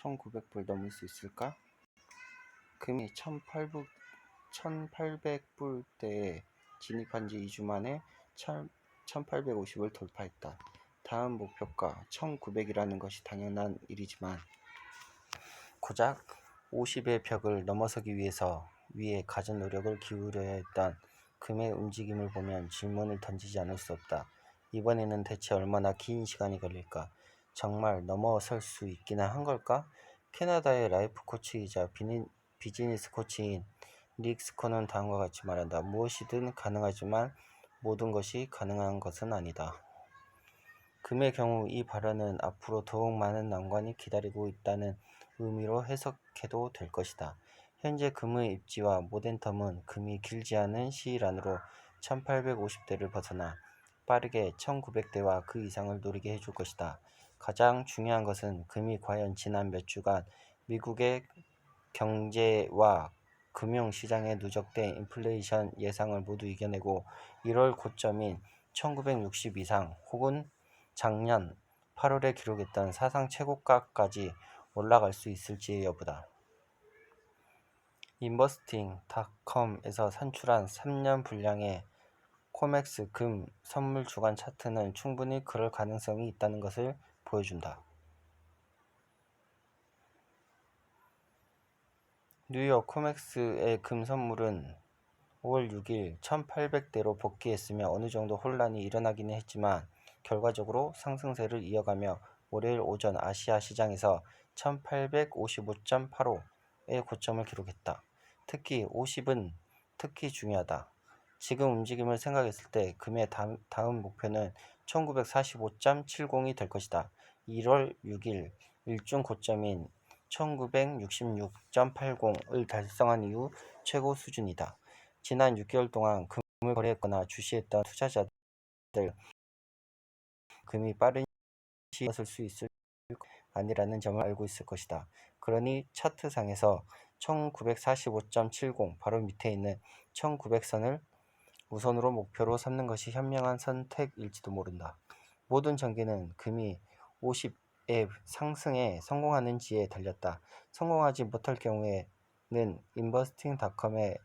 1900불 넘을 수 있을까? 금이 1800불대에 진입한 지 2주 만에 1850을 돌파했다. 다음 목표가 1900이라는 것이 당연한 일이지만 고작 50의 벽을 넘어서기 위해서 위에 갖은 노력을 기울여야 했던 금의 움직임을 보면 질문을 던지지 않을 수 없다. 이번에는 대체 얼마나 긴 시간이 걸릴까? 정말 넘어설 수 있기나 한 걸까? 캐나다의 라이프 코치이자 비즈니스 코치인 릭 스코는 다음과 같이 말한다. 무엇이든 가능하지만 모든 것이 가능한 것은 아니다. 금의 경우 이 발언은 앞으로 더욱 많은 난관이 기다리고 있다는 의미로 해석해도 될 것이다. 현재 금의 입지와 모멘텀은 금이 길지 않은 시일 안으로 1850대를 벗어나 빠르게 1900대와 그 이상을 노리게 해줄 것이다. 가장 중요한 것은 금이 과연 지난 몇 주간 미국의 경제와 금융시장에 누적된 인플레이션 예상을 모두 이겨내고 1월 고점인 1960 이상 혹은 작년 8월에 기록했던 사상 최고가까지 올라갈 수 있을지의 여부다. 인버스팅닷컴에서 산출한 3년 분량의 코맥스 금 선물 주간 차트는 충분히 그럴 가능성이 있다는 것을 보여준다. 뉴욕 코맥스의 금 선물은 5월 6일 1800대로 복귀했으며 어느 정도 혼란이 일어나기는 했지만 결과적으로 상승세를 이어가며 월요일 오전 아시아 시장에서 1855.85의 고점을 기록했다. 특히 50은 특히 중요하다. 지금 움직임을 생각했을 때 금의 다음 목표는 1945.70이 될 것이다. 1월 6일 일중 고점인 1966.80을 달성한 이후 최고 수준이다. 지난 6개월 동안 금을 거래했거나 주시했던 투자자들 금이 빠른 시기에 올라설 수 있을 아니라는 점을 알고 있을 것이다. 그러니 차트상에서 1945.70 바로 밑에 있는 1900선을 우선으로 목표로 삼는 것이 현명한 선택일지도 모른다. 모든 전개는 금이 50의 상승에 성공하는지에 달렸다. 성공하지 못할 경우에는 인버스팅닷컴의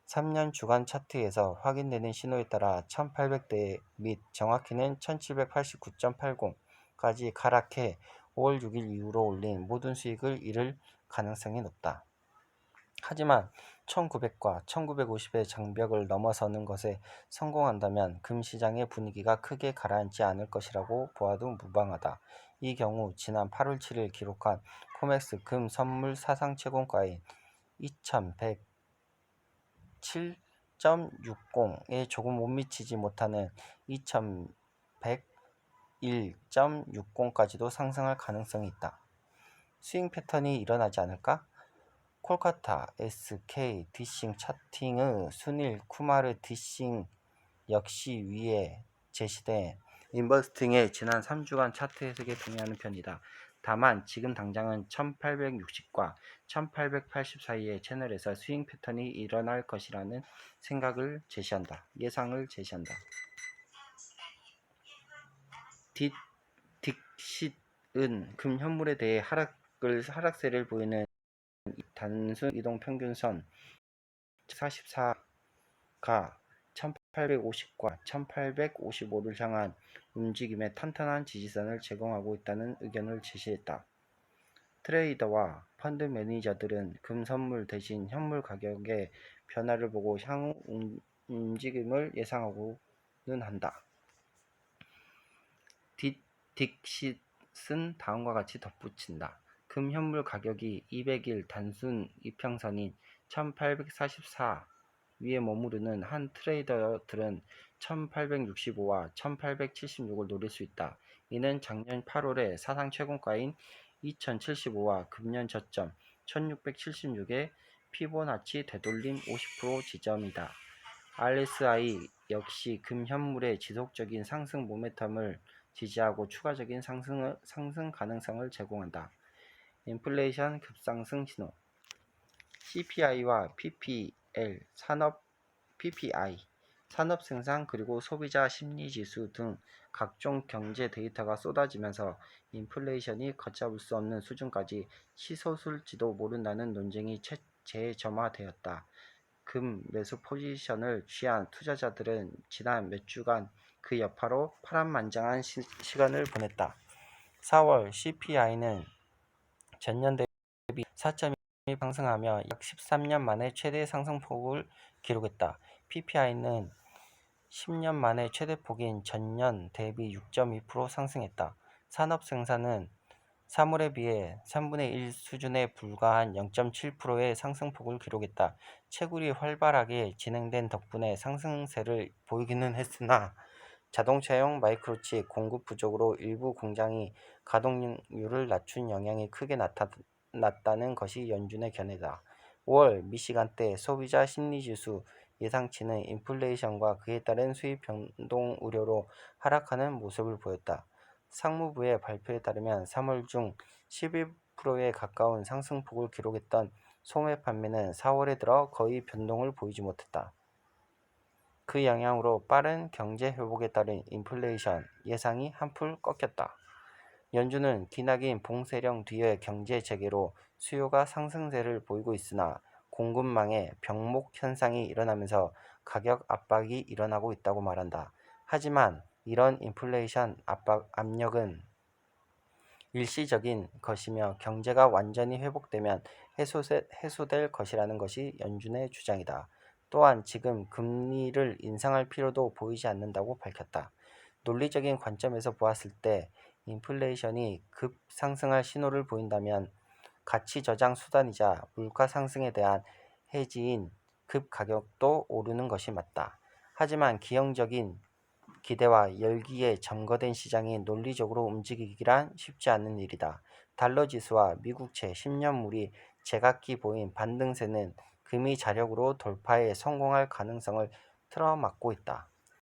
3년 주간 차트에서 확인되는 신호에 따라 1800대 및 정확히는 1789.80까지 하락해 5월 6일 이후로 올린 모든 수익을 잃을 가능성이 높다. 하지만 1900과 1950의 장벽을 넘어서는 것에 성공한다면 금 시장의 분위기가 크게 가라앉지 않을 것이라고 보아도 무방하다. 이 경우 지난 8월 7일 기록한 코맥스 금 선물 사상 최고가인 2107.60에 조금 못 미치지 못하는 2101.60까지도 상승할 가능성이 있다. 스윙 패턴이 일어나지 않을까? 콜카타 SK 디싱 차팅의 수닐 쿠마르 디싱 역시 위에 제시된 인버스팅의 지난 3주간 차트 해석에 동의하는 편이다. 다만 지금 당장은 1860과 1880 사이의 채널에서 스윙 패턴이 일어날 것이라는 예상을 제시한다. 딕싯은 금 현물에 대해 하락세를 보이는 단순 이동 평균선 44가 1850과 1855를 향한 움직임에 탄탄한 지지선을 제공하고 있다는 의견을 제시했다. 트레이더와 펀드 매니저들은 금 선물 대신 현물 가격의 변화를 보고 향후 움직임을 예상하고는 한다. 딕싯은 다음과 같이 덧붙인다. 금 현물 가격이 200일 단순 이평선인 1844 위에 머무르는 한 트레이더들은 1865와 1876을 노릴 수 있다. 이는 작년 8월의 사상 최고가인 2075와 금년 저점 1676의 피보나치 되돌림 50% 지점이다. RSI 역시 금 현물의 지속적인 상승 모멘텀을 지지하고 추가적인 상승 가능성을 제공한다. 인플레이션 급상승 신호 CPI와 PPL 산업 PPI 산업 생산 그리고 소비자 심리 지수 등 각종 경제 데이터가 쏟아지면서 인플레이션이 걷잡을 수 없는 수준까지 치솟을지도 모른다는 논쟁이 재점화되었다. 금 매수 포지션을 취한 투자자들은 지난 몇 주간 그 여파로 파란만장한 시간을 보냈다. 4월 CPI는 전년 대비 4.2% 상승하며 약 13년 만에 최대 상승폭을 기록했다. PPI는 10년 만에 최대폭인 전년 대비 6.2% 상승했다. 산업 생산은 3월에 비해 3분의 1 수준에 불과한 0.7%의 상승폭을 기록했다. 채굴이 활발하게 진행된 덕분에 상승세를 보이기는 했으나 자동차용 마이크로칩 공급 부족으로 일부 공장이 가동률을 낮춘 영향이 크게 나타났다는 것이 연준의 견해다. 5월 미시간대 소비자 심리지수 예상치는 인플레이션과 그에 따른 수입 변동 우려로 하락하는 모습을 보였다. 상무부의 발표에 따르면 3월 중 11%에 가까운 상승폭을 기록했던 소매 판매는 4월에 들어 거의 변동을 보이지 못했다. 그 영향으로 빠른 경제 회복에 따른 인플레이션 예상이 한풀 꺾였다. 연준은 기나긴 봉쇄령 뒤의 경제 재개로 수요가 상승세를 보이고 있으나 공급망에 병목 현상이 일어나면서 가격 압박이 일어나고 있다고 말한다. 하지만 이런 인플레이션 압력은 일시적인 것이며 경제가 완전히 회복되면 해소될 것이라는 것이 연준의 주장이다. 또한 지금 금리를 인상할 필요도 보이지 않는다고 밝혔다. 논리적인 관점에서 보았을 때 인플레이션이 급상승할 신호를 보인다면 가치 저장 수단이자 물가 상승에 대한 해지인 급가격도 오르는 것이 맞다. 하지만 기형적인 기대와 열기에 점거된 시장이 논리적으로 움직이기란 쉽지 않은 일이다. 달러 지수와 미국채 10년물이 제각기 보인 반등세는 금이 자력으로 돌파에 성공할 가능성을 틀어막고 있다.